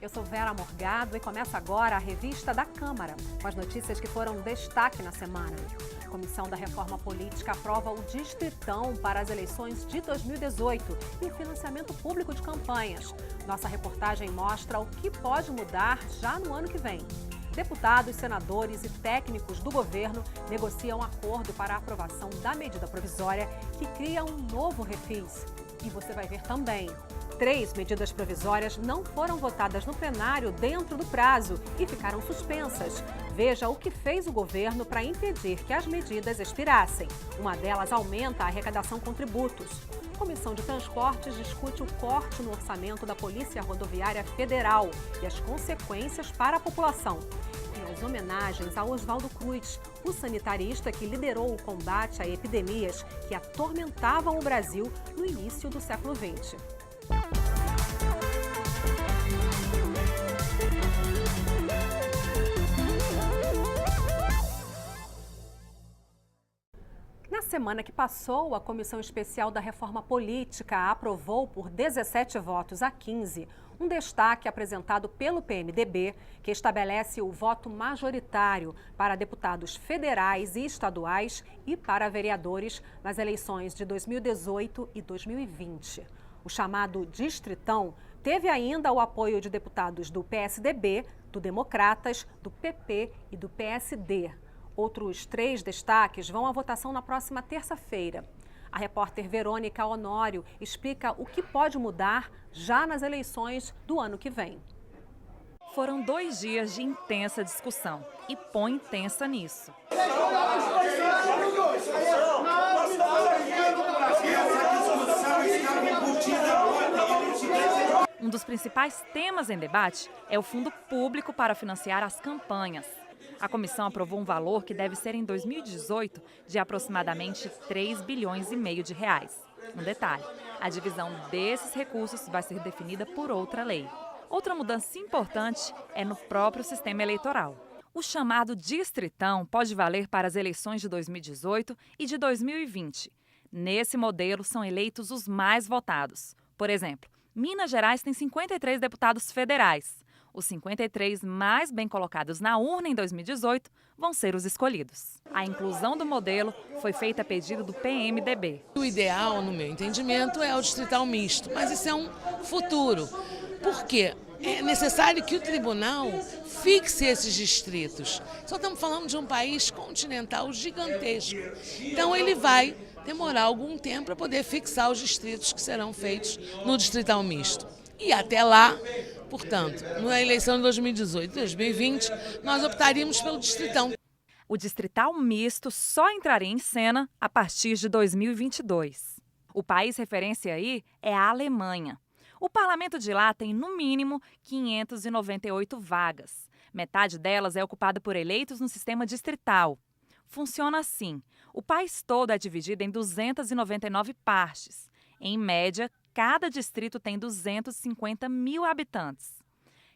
Eu sou Vera Morgado e começa agora a revista da Câmara, com as notícias que foram destaque na semana. A Comissão da Reforma Política aprova o Distritão para as eleições de 2018 e o financiamento público de campanhas. Nossa reportagem mostra o que pode mudar já no ano que vem. Deputados, senadores e técnicos do governo negociam acordo para a aprovação da medida provisória que cria um novo refis. E você vai ver também. 3 medidas provisórias não foram votadas no plenário dentro do prazo e ficaram suspensas. Veja o que fez o governo para impedir que as medidas expirassem. Uma delas aumenta a arrecadação com tributos. A Comissão de Transportes discute o corte no orçamento da Polícia Rodoviária Federal e as consequências para a população. E as homenagens a Oswaldo Cruz, o sanitarista que liderou o combate a epidemias que atormentavam o Brasil no início do século XX. Na semana que passou, a Comissão Especial da Reforma Política aprovou por 17 votos a 15 um destaque apresentado pelo PMDB que estabelece o voto majoritário para deputados federais e estaduais e para vereadores nas eleições de 2018 e 2020. O chamado Distritão teve ainda o apoio de deputados do PSDB, do Democratas, do PP e do PSD. Outros 3 destaques vão à votação na próxima terça-feira. A repórter Verônica Honório explica o que pode mudar já nas eleições do ano que vem. Foram 2 dias de intensa discussão e põe intensa nisso. Um dos principais temas em debate é o fundo público para financiar as campanhas. A comissão aprovou um valor que deve ser em 2018 de aproximadamente 3 bilhões e meio de reais. Um detalhe, a divisão desses recursos vai ser definida por outra lei. Outra mudança importante é no próprio sistema eleitoral. O chamado Distritão pode valer para as eleições de 2018 e de 2020. Nesse modelo são eleitos os mais votados. Por exemplo, Minas Gerais tem 53 deputados federais. Os 53 mais bem colocados na urna em 2018 vão ser os escolhidos. A inclusão do modelo foi feita a pedido do PMDB. O ideal, no meu entendimento, é o distrital misto, mas isso é um futuro. Por quê? É necessário que o tribunal fixe esses distritos. Só estamos falando de um país continental gigantesco. Então ele vai demorar algum tempo para poder fixar os distritos que serão feitos no distrital misto. E até lá, portanto, na eleição de 2018 e 2020, nós optaríamos pelo distritão. O distrital misto só entraria em cena a partir de 2022. O país referência aí é a Alemanha. O parlamento de lá tem, no mínimo, 598 vagas. Metade delas é ocupada por eleitos no sistema distrital. Funciona assim: o país todo é dividido em 299 partes. Em média, cada distrito tem 250 mil habitantes.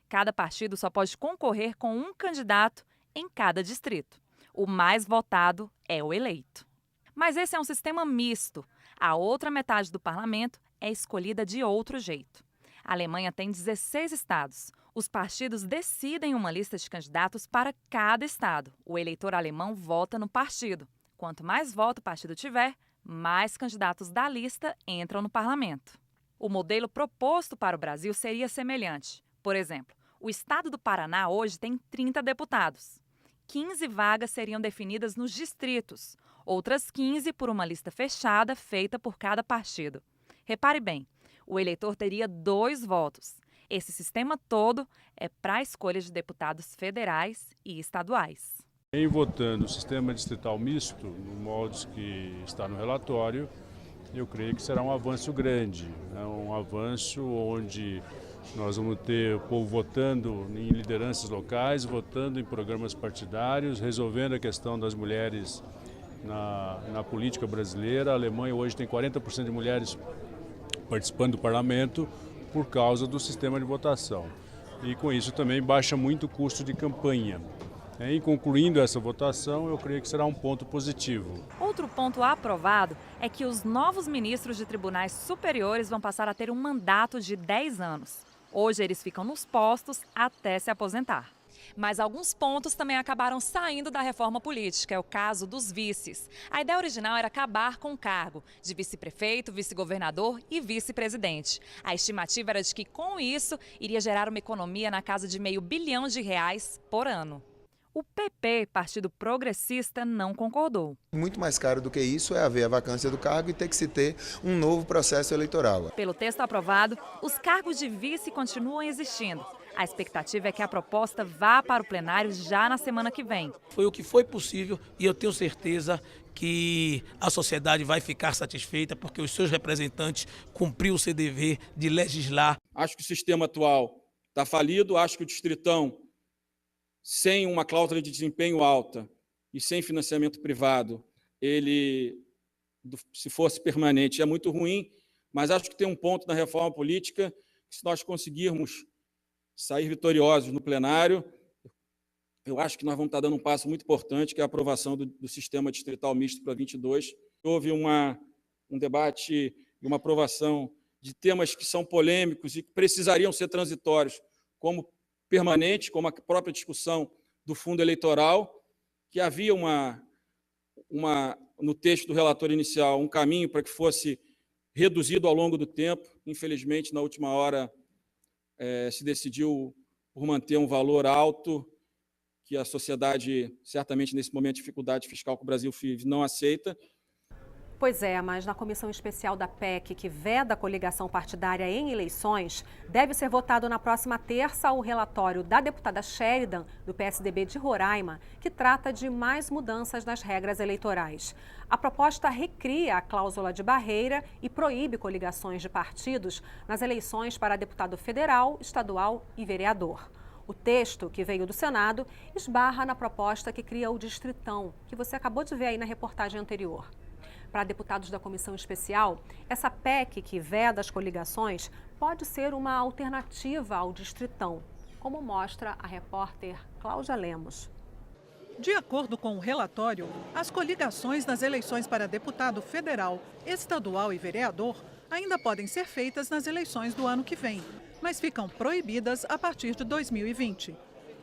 Cada partido só pode concorrer com um candidato em cada distrito. O mais votado é o eleito. Mas esse é um sistema misto. A outra metade do parlamento é escolhida de outro jeito. A Alemanha tem 16 estados. Os partidos decidem uma lista de candidatos para cada estado. O eleitor alemão vota no partido. Quanto mais voto o partido tiver, mais candidatos da lista entram no parlamento. O modelo proposto para o Brasil seria semelhante. Por exemplo, o estado do Paraná hoje tem 30 deputados. 15 vagas seriam definidas nos distritos, outras 15 por uma lista fechada feita por cada partido. Repare bem, o eleitor teria 2 votos. Esse sistema todo é para a escolha de deputados federais e estaduais. Em votando o sistema distrital misto, no moldes que está no relatório, eu creio que será um avanço grande, um avanço onde nós vamos ter o povo votando em lideranças locais, votando em programas partidários, resolvendo a questão das mulheres na política brasileira. A Alemanha hoje tem 40% de mulheres participando do parlamento por causa do sistema de votação. E com isso também baixa muito o custo de campanha. Em concluindo essa votação, eu creio que será um ponto positivo. Outro ponto aprovado é que os novos ministros de tribunais superiores vão passar a ter um mandato de 10 anos. Hoje eles ficam nos postos até se aposentar. Mas alguns pontos também acabaram saindo da reforma política, é o caso dos vices. A ideia original era acabar com o cargo de vice-prefeito, vice-governador e vice-presidente. A estimativa era de que, com isso, iria gerar uma economia na casa de R$500 bilhão por ano. O PP, Partido Progressista, não concordou. Muito mais caro do que isso é haver a vacância do cargo e ter que se ter um novo processo eleitoral. Pelo texto aprovado, os cargos de vice continuam existindo. A expectativa é que a proposta vá para o plenário já na semana que vem. Foi o que foi possível e eu tenho certeza que a sociedade vai ficar satisfeita porque os seus representantes cumpriram o seu dever de legislar. Acho que o sistema atual está falido, acho que o Distritão, sem uma cláusula de desempenho alta e sem financiamento privado, ele, se fosse permanente, é muito ruim, mas acho que tem um ponto na reforma política que, se nós conseguirmos sair vitoriosos no plenário, eu acho que nós vamos estar dando um passo muito importante, que é a aprovação do sistema distrital misto para 22. Houve um debate e uma aprovação de temas que são polêmicos e que precisariam ser transitórios, como permanente, como a própria discussão do fundo eleitoral, que havia no texto do relator inicial um caminho para que fosse reduzido ao longo do tempo. Infelizmente, na última hora, se decidiu por manter um valor alto, que a sociedade, certamente nesse momento de dificuldade fiscal que o Brasil vive, não aceita. Pois é, mas na comissão especial da PEC, que veda a coligação partidária em eleições, deve ser votado na próxima terça o relatório da deputada Sheridan, do PSDB de Roraima, que trata de mais mudanças nas regras eleitorais. A proposta recria a cláusula de barreira e proíbe coligações de partidos nas eleições para deputado federal, estadual e vereador. O texto, que veio do Senado, esbarra na proposta que cria o Distritão, que você acabou de ver aí na reportagem anterior. Para deputados da comissão especial, essa PEC que veda as coligações pode ser uma alternativa ao Distritão, como mostra a repórter Cláudia Lemos. De acordo com o relatório, as coligações nas eleições para deputado federal, estadual e vereador ainda podem ser feitas nas eleições do ano que vem, mas ficam proibidas a partir de 2020.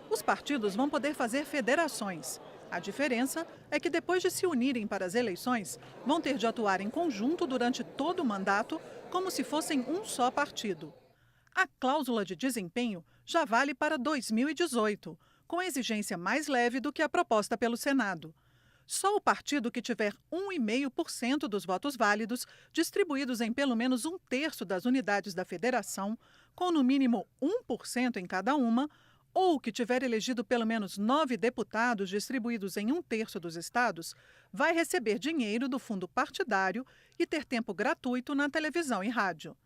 Os partidos vão poder fazer federações. A diferença é que, depois de se unirem para as eleições, vão ter de atuar em conjunto durante todo o mandato, como se fossem um só partido. A cláusula de desempenho já vale para 2018, com exigência mais leve do que a proposta pelo Senado. Só o partido que tiver 1,5% dos votos válidos, distribuídos em pelo menos 1/3 das unidades da federação, com no mínimo 1% em cada uma, ou que tiver elegido pelo menos 9 deputados distribuídos em 1/3 dos estados, vai receber dinheiro do fundo partidário e ter tempo gratuito na televisão e rádio.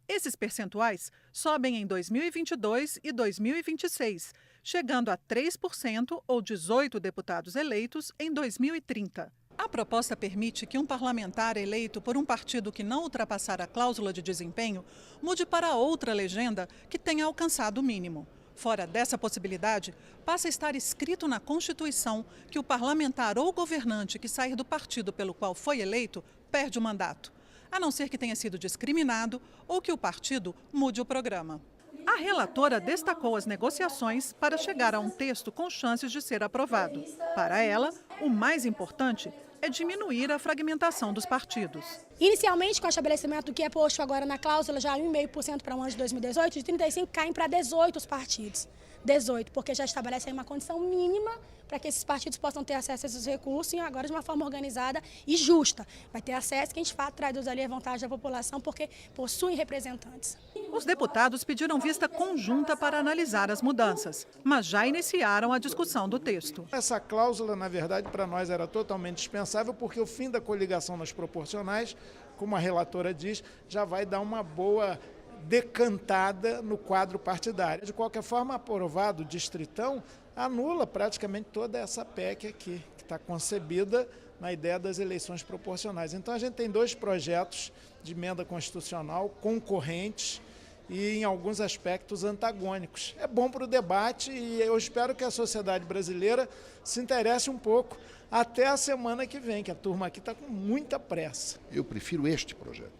Esses percentuais sobem em 2022 e 2026, chegando a 3% ou 18 deputados eleitos em 2030. A proposta permite que um parlamentar eleito por um partido que não ultrapassar a cláusula de desempenho mude para outra legenda que tenha alcançado o mínimo. Fora dessa possibilidade, passa a estar escrito na Constituição que o parlamentar ou governante que sair do partido pelo qual foi eleito perde o mandato, a não ser que tenha sido discriminado ou que o partido mude o programa. A relatora destacou as negociações para chegar a um texto com chances de ser aprovado. Para ela, o mais importante é diminuir a fragmentação dos partidos. Inicialmente, com o estabelecimento que é posto agora na cláusula, já 1,5% para o ano de 2018, de 35 caem para 18 os partidos. 18, porque já estabelece aí uma condição mínima para que esses partidos possam ter acesso a esses recursos e agora de uma forma organizada e justa. Vai ter acesso que a gente traduz ali a vontade da população porque possuem representantes. Os deputados pediram vista conjunta para analisar as mudanças, mas já iniciaram a discussão do texto. Essa cláusula, na verdade, para nós era totalmente dispensável porque o fim da coligação nas proporcionais, como a relatora diz, já vai dar uma boa decantada no quadro partidário. De qualquer forma, aprovado o Distritão anula praticamente toda essa PEC aqui, que está concebida na ideia das eleições proporcionais. Então a gente tem 2 projetos de emenda constitucional concorrentes e em alguns aspectos antagônicos. É bom para o debate e eu espero que a sociedade brasileira se interesse um pouco até a semana que vem, que a turma aqui está com muita pressa. Eu prefiro este projeto.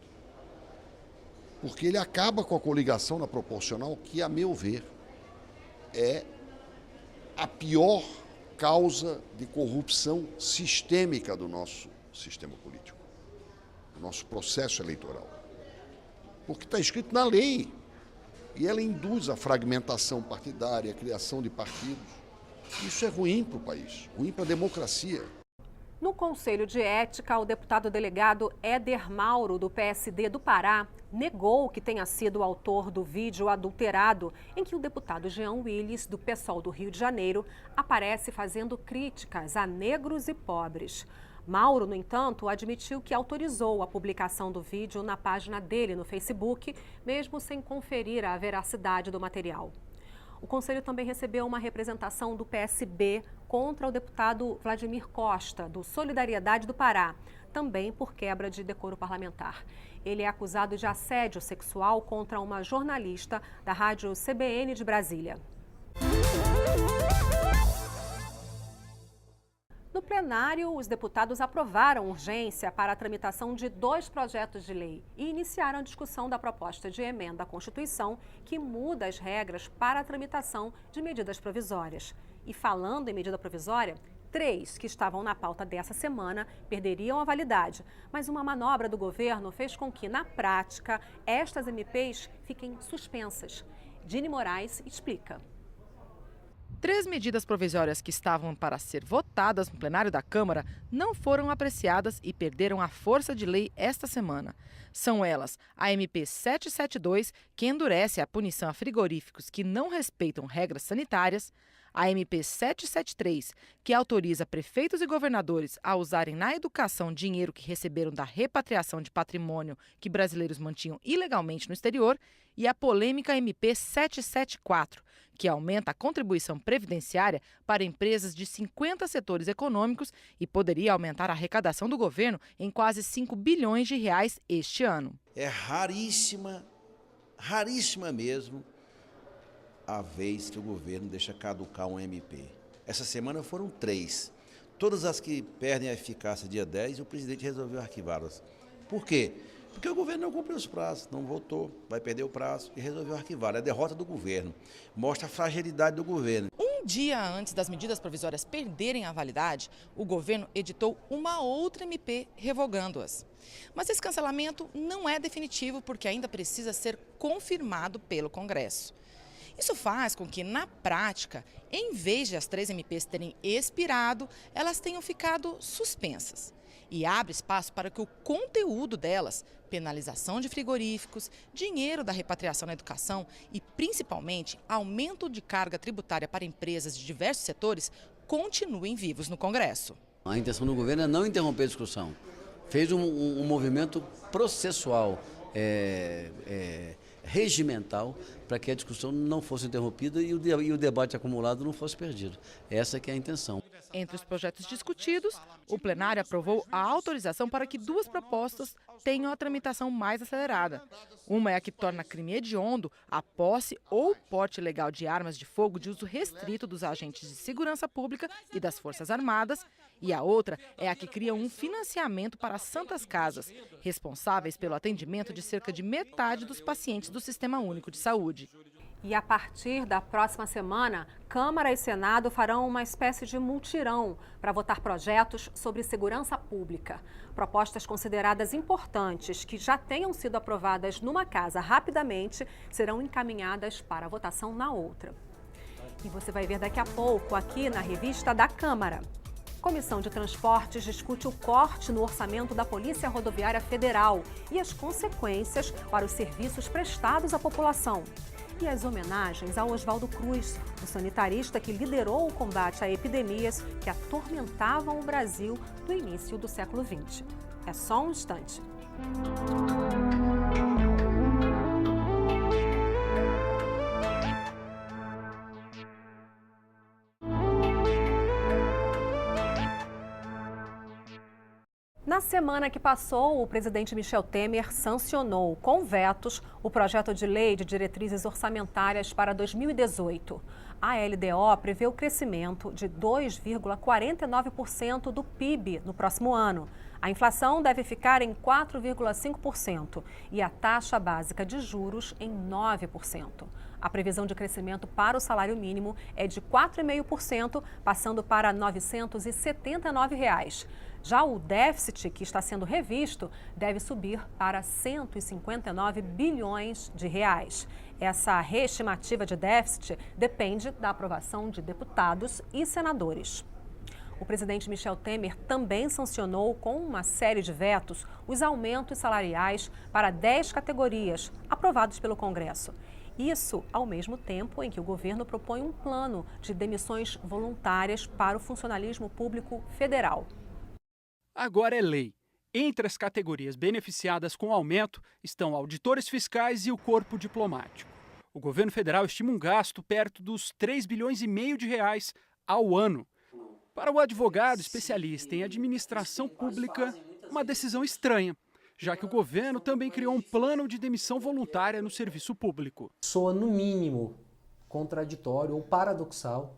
porque ele acaba com a coligação na proporcional, que, a meu ver, é a pior causa de corrupção sistêmica do nosso sistema político, do nosso processo eleitoral. Porque está escrito na lei, e ela induz a fragmentação partidária, a criação de partidos. Isso é ruim para o país, ruim para a democracia. No Conselho de Ética, o deputado delegado Éder Mauro, do PSD do Pará, negou que tenha sido o autor do vídeo adulterado em que o deputado Jean Willis, do PSOL do Rio de Janeiro, aparece fazendo críticas a negros e pobres. Mauro, no entanto, admitiu que autorizou a publicação do vídeo na página dele no Facebook, mesmo sem conferir a veracidade do material. O Conselho também recebeu uma representação do PSB contra o deputado Vladimir Costa, do Solidariedade do Pará, também por quebra de decoro parlamentar. Ele é acusado de assédio sexual contra uma jornalista da rádio CBN de Brasília. No plenário, os deputados aprovaram urgência para a tramitação de 2 projetos de lei e iniciaram a discussão da proposta de emenda à Constituição que muda as regras para a tramitação de medidas provisórias. E falando em medida provisória, 3 que estavam na pauta dessa semana perderiam a validade, mas uma manobra do governo fez com que, na prática, estas MPs fiquem suspensas. Dini Moraes explica. 3 medidas provisórias que estavam para ser votadas no plenário da Câmara não foram apreciadas e perderam a força de lei esta semana. São elas a MP 772, que endurece a punição a frigoríficos que não respeitam regras sanitárias, a MP 773, que autoriza prefeitos e governadores a usarem na educação dinheiro que receberam da repatriação de patrimônio que brasileiros mantinham ilegalmente no exterior, e a polêmica MP 774, que aumenta a contribuição previdenciária para empresas de 50 setores econômicos e poderia aumentar a arrecadação do governo em quase 5 bilhões de reais este ano. É raríssima mesmo, a vez que o governo deixa caducar um MP. Essa semana foram 3. Todas as que perdem a eficácia dia 10, o presidente resolveu arquivá-las. Por quê? Porque o governo não cumpriu os prazos, não votou, vai perder o prazo e resolveu arquivar. É a derrota do governo, mostra a fragilidade do governo. Um dia antes das medidas provisórias perderem a validade, o governo editou uma outra MP revogando-as. Mas esse cancelamento não é definitivo porque ainda precisa ser confirmado pelo Congresso. Isso faz com que, na prática, em vez de as 3 MPs terem expirado, elas tenham ficado suspensas. E abre espaço para que o conteúdo delas, penalização de frigoríficos, dinheiro da repatriação na educação e, principalmente, aumento de carga tributária para empresas de diversos setores, continuem vivos no Congresso. A intenção do governo é não interromper a discussão. Fez um movimento processual, regimental, para que a discussão não fosse interrompida e o debate acumulado não fosse perdido. Essa que é a intenção. Entre os projetos discutidos, o plenário aprovou a autorização para que 2 propostas tenham a tramitação mais acelerada. Uma é a que torna crime hediondo a posse ou porte ilegal de armas de fogo de uso restrito dos agentes de segurança pública e das Forças Armadas, e a outra é a que cria um financiamento para as Santas Casas, responsáveis pelo atendimento de cerca de metade dos pacientes do Sistema Único de Saúde. E a partir da próxima semana, Câmara e Senado farão uma espécie de mutirão para votar projetos sobre segurança pública. Propostas consideradas importantes que já tenham sido aprovadas numa casa rapidamente serão encaminhadas para a votação na outra. E você vai ver daqui a pouco aqui na revista da Câmara. Comissão de Transportes discute o corte no orçamento da Polícia Rodoviária Federal e as consequências para os serviços prestados à população. E as homenagens ao Oswaldo Cruz, o sanitarista que liderou o combate a epidemias que atormentavam o Brasil no início do século XX. É só um instante. Na semana que passou, o presidente Michel Temer sancionou com vetos o projeto de lei de diretrizes orçamentárias para 2018. A LDO prevê o crescimento de 2,49% do PIB no próximo ano, A inflação deve ficar em 4,5% e a taxa básica de juros em 9%. A previsão de crescimento para o salário mínimo é de 4,5%, passando para R$ 979. Já o déficit, que está sendo revisto, deve subir para 159 bilhões de reais. Essa reestimativa de déficit depende da aprovação de deputados e senadores. O presidente Michel Temer também sancionou, com uma série de vetos, os aumentos salariais para 10 categorias, aprovados pelo Congresso. Isso ao mesmo tempo em que o governo propõe um plano de demissões voluntárias para o funcionalismo público federal. Agora é lei. Entre as categorias beneficiadas com o aumento estão auditores fiscais e o corpo diplomático. O governo federal estima um gasto perto dos 3,5 bilhões de reais ao ano. Para o advogado especialista em administração pública, uma decisão estranha, já que o governo também criou um plano de demissão voluntária no serviço público. Soa, no mínimo, contraditório ou paradoxal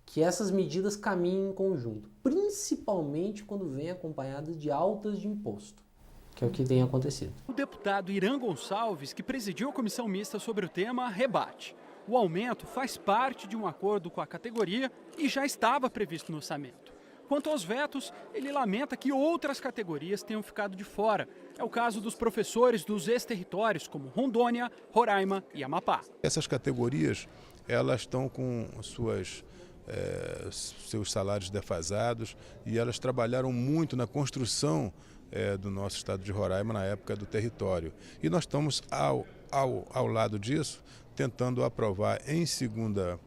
que essas medidas caminhem em conjunto, principalmente quando vêm acompanhadas de altas de imposto, que é o que tem acontecido. O deputado Irã Gonçalves, que presidiu a comissão mista sobre o tema, rebate. O aumento faz parte de um acordo com a categoria e já estava previsto no orçamento. Quanto aos vetos, ele lamenta que outras categorias tenham ficado de fora. É o caso dos professores dos ex-territórios, como Rondônia, Roraima e Amapá. Essas categorias, elas estão com seus salários defasados e elas trabalharam muito na construção do nosso estado de Roraima na época do território. E nós estamos, ao lado disso, tentando aprovar em segunda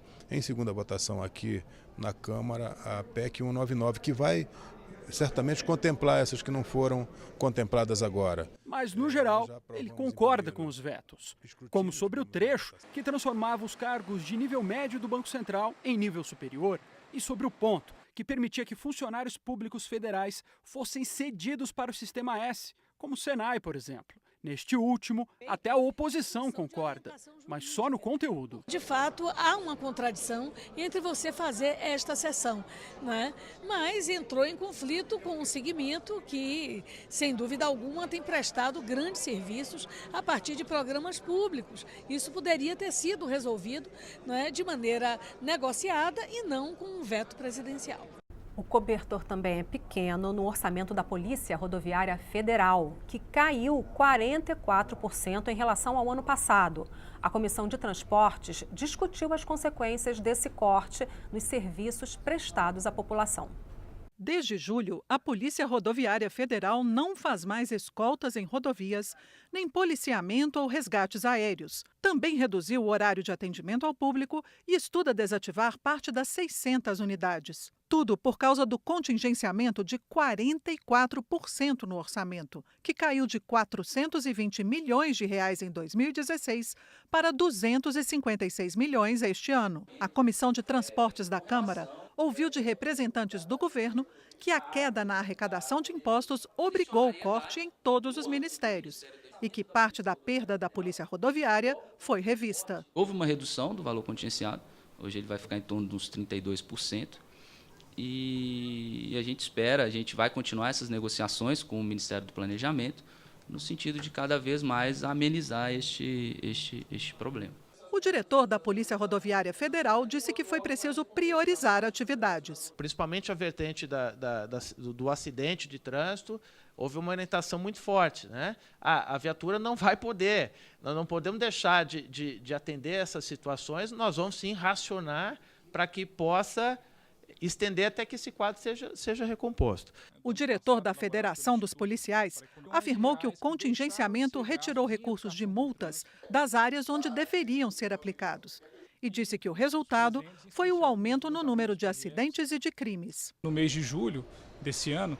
votação aqui na Câmara a PEC 199, que vai certamente contemplar essas que não foram contempladas agora. Mas, no geral, ele concorda com os vetos, como sobre o trecho que transformava os cargos de nível médio do Banco Central em nível superior e sobre o ponto que permitia que funcionários públicos federais fossem cedidos para o Sistema S, como o Senai, por exemplo. Neste último, até a oposição concorda, mas só no conteúdo. De fato, há uma contradição entre você fazer esta sessão, né? Mas entrou em conflito com um segmento que, sem dúvida alguma, tem prestado grandes serviços a partir de programas públicos. Isso poderia ter sido resolvido, né, de maneira negociada e não com um veto presidencial. O cobertor também é pequeno no orçamento da Polícia Rodoviária Federal, que caiu 44% em relação ao ano passado. A Comissão de Transportes discutiu as consequências desse corte nos serviços prestados à população. Desde julho, a Polícia Rodoviária Federal não faz mais escoltas em rodovias, nem policiamento ou resgates aéreos. Também reduziu o horário de atendimento ao público e estuda desativar parte das 600 unidades. Tudo por causa do contingenciamento de 44% no orçamento, que caiu de 420 milhões de reais em 2016 para 256 milhões este ano. A Comissão de Transportes da Câmara ouviu de representantes do governo que a queda na arrecadação de impostos obrigou o corte em todos os ministérios e que parte da perda da Polícia Rodoviária foi revista. Houve uma redução do valor contingenciado, hoje ele vai ficar em torno dos 32%. E a gente vai continuar essas negociações com o Ministério do Planejamento, no sentido de cada vez mais amenizar este problema. O diretor da Polícia Rodoviária Federal disse que foi preciso priorizar atividades. Principalmente a vertente do acidente de trânsito, houve uma orientação muito forte, né? A viatura não vai poder, nós não podemos deixar de atender essas situações, nós vamos sim racionar para que possa estender até que esse quadro seja recomposto. O diretor da Federação dos Policiais afirmou que o contingenciamento retirou recursos de multas das áreas onde deveriam ser aplicados e disse que o resultado foi o aumento no número de acidentes e de crimes. No mês de julho desse ano,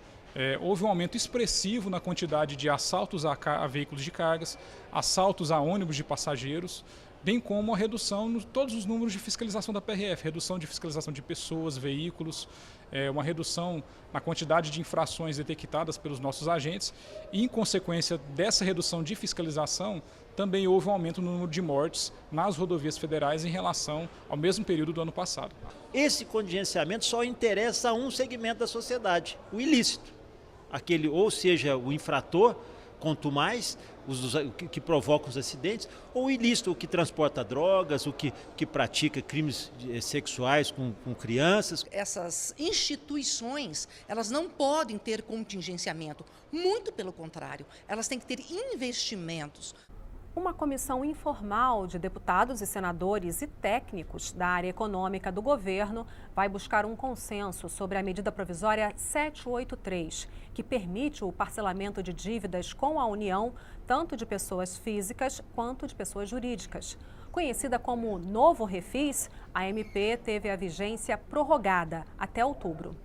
houve um aumento expressivo na quantidade de assaltos a veículos de cargas, assaltos a ônibus de passageiros, bem como a redução em todos os números de fiscalização da PRF, redução de fiscalização de pessoas, veículos, uma redução na quantidade de infrações detectadas pelos nossos agentes e, em consequência dessa redução de fiscalização, também houve um aumento no número de mortes nas rodovias federais em relação ao mesmo período do ano passado. Esse contingenciamento só interessa a um segmento da sociedade, o ilícito. aquele, ou seja, o infrator, quanto mais, que provoca os acidentes, ou o ilícito, o que transporta drogas, o que pratica crimes sexuais com crianças. Essas instituições, elas não podem ter contingenciamento, muito pelo contrário, elas têm que ter investimentos. Uma comissão informal de deputados e senadores e técnicos da área econômica do governo vai buscar um consenso sobre a medida provisória 783, que permite o parcelamento de dívidas com a União, tanto de pessoas físicas quanto de pessoas jurídicas. Conhecida como Novo Refis, a MP teve a vigência prorrogada até outubro.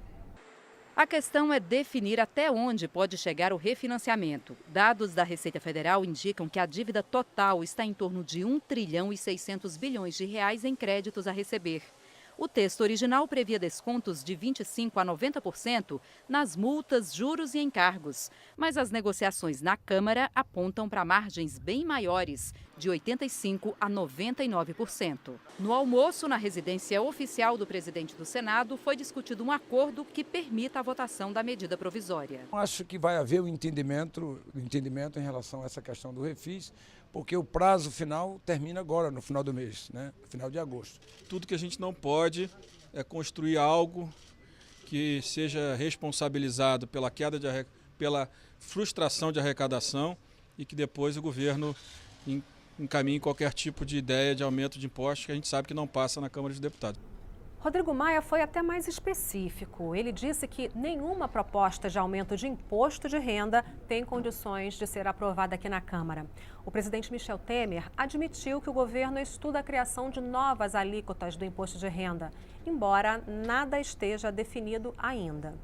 A questão é definir até onde pode chegar o refinanciamento. Dados da Receita Federal indicam que a dívida total está em torno de 1 trilhão e 600 bilhões de reais em créditos a receber. O texto original previa descontos de 25% a 90% nas multas, juros e encargos. Mas as negociações na Câmara apontam para margens bem maiores, de 85% a 99%. No almoço, na residência oficial do presidente do Senado, foi discutido um acordo que permita a votação da medida provisória. Acho que vai haver um entendimento em relação a essa questão do refis, porque o prazo final termina agora, no final do mês, né? No final de agosto. Tudo que a gente não pode é construir algo que seja responsabilizado pela frustração de arrecadação e que depois o governo encaminhe qualquer tipo de ideia de aumento de impostos que a gente sabe que não passa na Câmara dos Deputados. Rodrigo Maia foi até mais específico. Ele disse que nenhuma proposta de aumento de imposto de renda tem condições de ser aprovada aqui na Câmara. O presidente Michel Temer admitiu que o governo estuda a criação de novas alíquotas do imposto de renda, embora nada esteja definido ainda.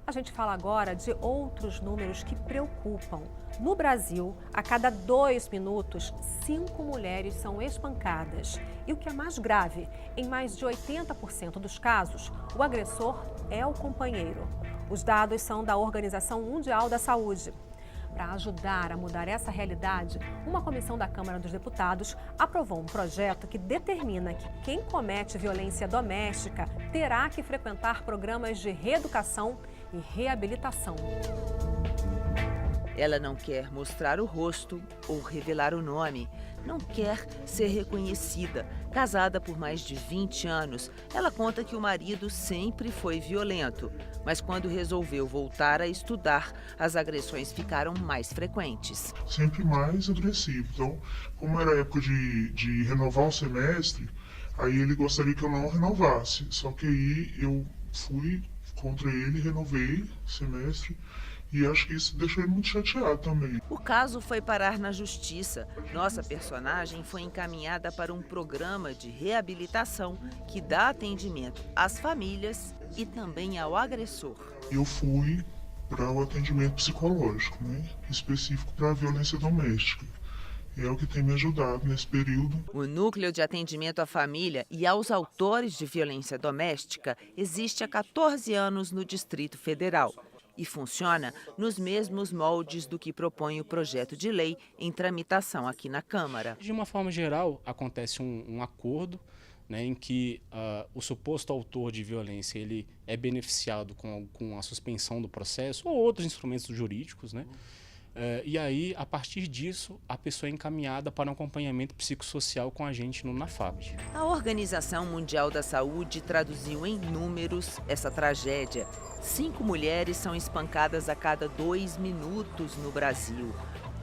A gente fala agora de outros números que preocupam. No Brasil, a cada 2 minutos, 5 mulheres são espancadas. E o que é mais grave, em mais de 80% dos casos, o agressor é o companheiro. Os dados são da Organização Mundial da Saúde. Para ajudar a mudar essa realidade, uma comissão da Câmara dos Deputados aprovou um projeto que determina que quem comete violência doméstica terá que frequentar programas de reeducação e reabilitação. Ela não quer mostrar o rosto ou revelar o nome. Não quer ser reconhecida. Casada por mais de 20 anos, ela conta que o marido sempre foi violento. Mas quando resolveu voltar a estudar, as agressões ficaram mais frequentes. Sempre mais agressivo. Então, como era a época de renovar o semestre, aí ele gostaria que eu não renovasse. Só que aí eu fui contra ele, renovei o semestre. E acho que isso deixou ele muito chateado também. O caso foi parar na justiça. Nossa personagem foi encaminhada para um programa de reabilitação que dá atendimento às famílias e também ao agressor. Eu fui para o atendimento psicológico, específico para a violência doméstica. É o que tem me ajudado nesse período. O Núcleo de Atendimento à Família e aos Autores de Violência Doméstica existe há 14 anos no Distrito Federal. E funciona nos mesmos moldes do que propõe o projeto de lei em tramitação aqui na Câmara. De uma forma geral, acontece um acordo, em que o suposto autor de violência ele é beneficiado com a suspensão do processo ou outros instrumentos jurídicos, e aí, a partir disso, a pessoa é encaminhada para um acompanhamento psicossocial com a gente no NAFABD. A Organização Mundial da Saúde traduziu em números essa tragédia. 5 mulheres são espancadas a cada 2 minutos no Brasil.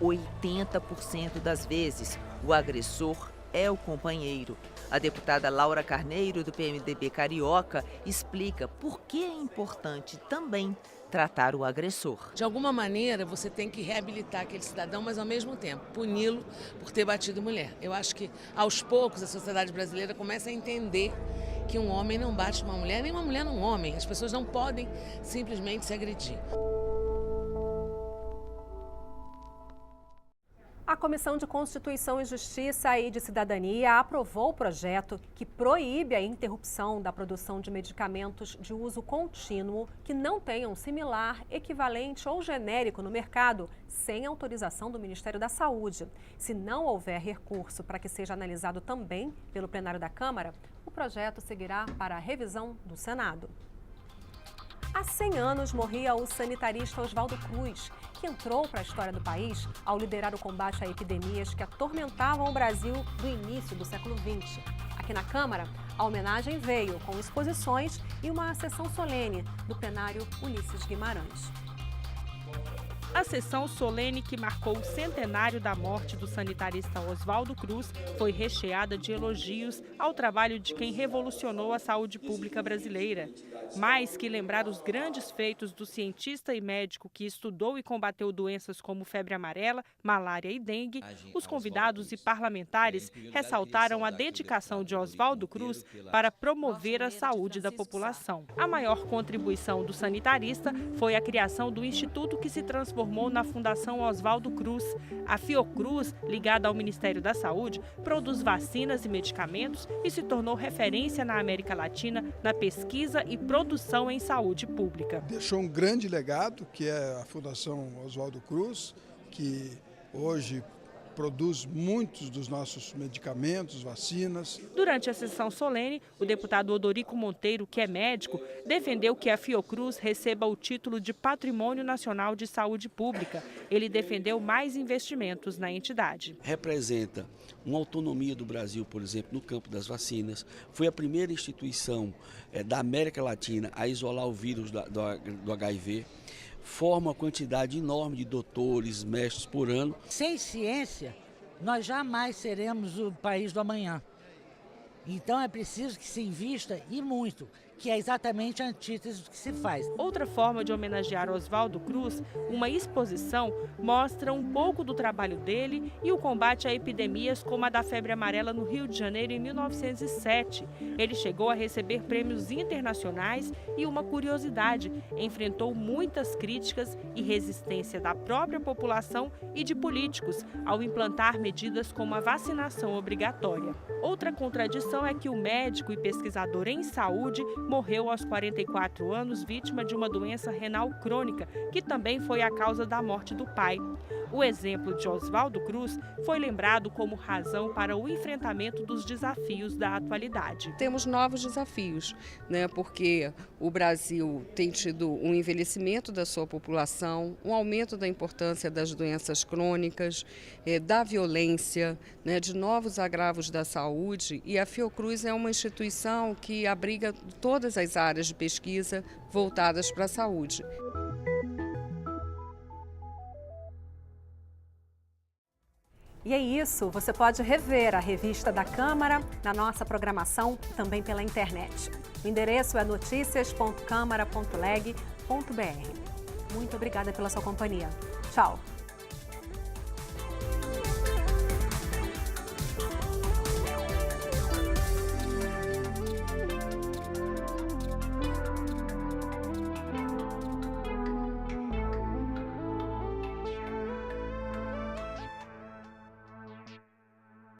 80% das vezes, o agressor é o companheiro. A deputada Laura Carneiro, do PMDB Carioca, explica por que é importante também tratar o agressor. De alguma maneira, você tem que reabilitar aquele cidadão, mas ao mesmo tempo puni-lo por ter batido mulher. Eu acho que, aos poucos, a sociedade brasileira começa a entender que um homem não bate uma mulher, nem uma mulher num homem. As pessoas não podem simplesmente se agredir. A Comissão de Constituição e Justiça e de Cidadania aprovou o projeto que proíbe a interrupção da produção de medicamentos de uso contínuo que não tenham similar, equivalente ou genérico no mercado, sem autorização do Ministério da Saúde. Se não houver recurso para que seja analisado também pelo plenário da Câmara, o projeto seguirá para a revisão do Senado. Há 100 anos morria o sanitarista Oswaldo Cruz, que entrou para a história do país ao liderar o combate a epidemias que atormentavam o Brasil do início do século XX. Aqui na Câmara, a homenagem veio com exposições e uma sessão solene do plenário Ulisses Guimarães. A sessão solene que marcou o centenário da morte do sanitarista Oswaldo Cruz foi recheada de elogios ao trabalho de quem revolucionou a saúde pública brasileira. Mais que lembrar os grandes feitos do cientista e médico que estudou e combateu doenças como febre amarela, malária e dengue, os convidados e parlamentares ressaltaram a dedicação de Oswaldo Cruz para promover a saúde da população. A maior contribuição do sanitarista foi a criação do instituto que se transformou na Fundação Oswaldo Cruz. A Fiocruz, ligada ao Ministério da Saúde, produz vacinas e medicamentos e se tornou referência na América Latina na pesquisa e produção em saúde pública. Deixou um grande legado, que é a Fundação Oswaldo Cruz, que hoje produz muitos dos nossos medicamentos, vacinas. Durante a sessão solene, o deputado Odorico Monteiro, que é médico, defendeu que a Fiocruz receba o título de Patrimônio Nacional de Saúde Pública. Ele defendeu mais investimentos na entidade. Representa uma autonomia do Brasil, por exemplo, no campo das vacinas. Foi a primeira instituição da América Latina a isolar o vírus do HIV. Forma uma quantidade enorme de doutores, mestres por ano. Sem ciência, nós jamais seremos o país do amanhã. Então é preciso que se invista e muito, que é exatamente a antítese do que se faz. Outra forma de homenagear Oswaldo Cruz, uma exposição, mostra um pouco do trabalho dele e o combate a epidemias como a da febre amarela no Rio de Janeiro em 1907. Ele chegou a receber prêmios internacionais e, uma curiosidade, enfrentou muitas críticas e resistência da própria população e de políticos ao implantar medidas como a vacinação obrigatória. Outra contradição é que o médico e pesquisador em saúde morreu aos 44 anos vítima de uma doença renal crônica, que também foi a causa da morte do pai. O exemplo de Oswaldo Cruz foi lembrado como razão para o enfrentamento dos desafios da atualidade. Temos novos desafios, porque o Brasil tem tido um envelhecimento da sua população, um aumento da importância das doenças crônicas, da violência, de novos agravos da saúde, e a Fiocruz é uma instituição que abriga todas as áreas de pesquisa voltadas para a saúde. E é isso, você pode rever a revista da Câmara na nossa programação, também pela internet. O endereço é noticias.câmara.leg.br. Muito obrigada pela sua companhia. Tchau!